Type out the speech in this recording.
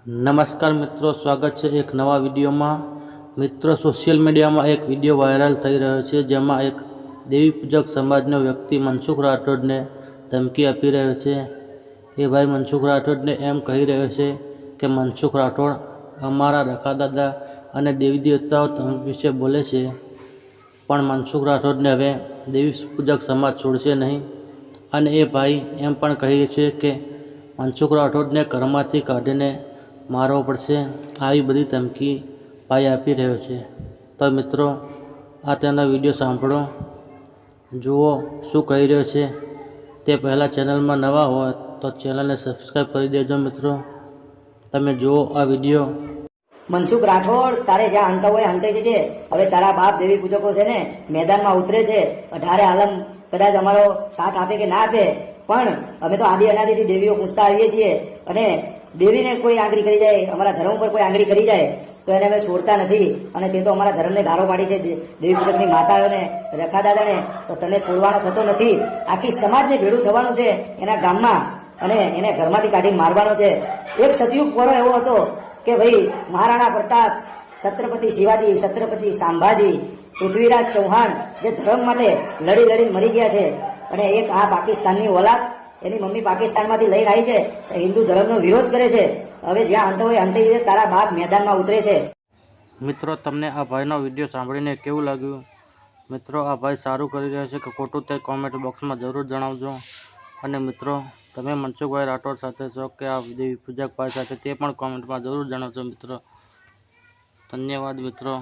નમસ્કાર મિત્રો, સ્વાગત છે એક નવા વિડીયોમાં। મિત્રો, સોશિયલ મીડિયામાં એક વિડીયો વાયરલ થઈ રહ્યો છે, જેમાં એક દેવી પૂજક સમાજનો વ્યક્તિ મનસુખ રાઠોડને ધમકી આપી રહ્યો છે। એ ભાઈ મનસુખ રાઠોડને એમ કહી રહ્યો છે કે મનસુખ રાઠોડ અમારા રકાદાદા અને દેવી દેવતાઓ વિશે બોલે છે, પણ મનસુખ રાઠોડને હવે દેવી પૂજક સમાજ છોડશે નહીં। અને એ ભાઈ એમ પણ કહે છે કે મનસુખ રાઠોડને ઘરમાંથી કાઢીને મારવો પડશે। આવી બધી ધમકી ભાઈ આપી રહ્યો છે। તો મિત્રો, આ તેનો વિડીયો સાંભળો, જુઓ શું કહી રહ્યો છે। તે પહેલાં ચેનલમાં નવા હોય તો ચેનલને સબસ્ક્રાઈબ કરી દેજો। મિત્રો, તમે જુઓ આ વિડીયો। મનસુખ રાઠોડ, તારે જ્યાં હંતા હોય હંતાઈ જજે। હવે તારા બાપ દેવી પૂજકો છે ને મેદાનમાં ઉતરે છે। 18 આલમ કદાચ અમારો સાથ આપે કે ના આપે, પણ અમે તો આદિ અનાદિથી દેવીઓ પૂછતા આવીએ છીએ, અને દેવીને કોઈ આંગળી કરી જાય, અમારા ધર્મ પર કોઈ આંગળી કરી જાય તો એને અમે છોડતા નથી। અને તે તો અમારા ધર્મને ગારો પાડી છે દેવી પૂજકની માતાઓને, રખા દાદાને, તો તને છોડવાનો થતો નથી। આખી સમાજને ભેડું થવાનું છે એના ગામમાં, અને એને ઘરમાંથી કાઢી મારવાનો છે। એક સતયુગ પોરો એવો હતો કે ભાઈ મહારાણા પ્રતાપ, છત્રપતિ શિવાજી, છત્રપતિ સંભાજી, પૃથ્વીરાજ ચૌહાણ જે ધર્મ માટે લડી લડી મરી ગયા છે, અને એક આ પાકિસ્તાનની ઓલાદ એની મમ્મી પાકિસ્તાનમાંથી લઈને આવી છે, હિન્દુ ધર્મનો વિરોધ કરે છે। હવે જ્યાં અંત હોય અંતે તારા બાપ મેદાનમાં ઉતરે છે। મિત્રો, તમને આ ભાઈનો વિડીયો સાંભળીને કેવું લાગ્યું? મિત્રો, આ ભાઈ સારું કરી રહ્યો છે કે ખોટું તે કોમેન્ટ બોક્સમાં જરૂર જણાવજો। અને મિત્રો, તમે મનસુખભાઈ રાઠોડ સાથે છો કે આ દેવી પૂજક ભાઈ સાથે, તે પણ કોમેન્ટમાં જરૂર જણાવજો। મિત્રો, ધન્યવાદ મિત્રો।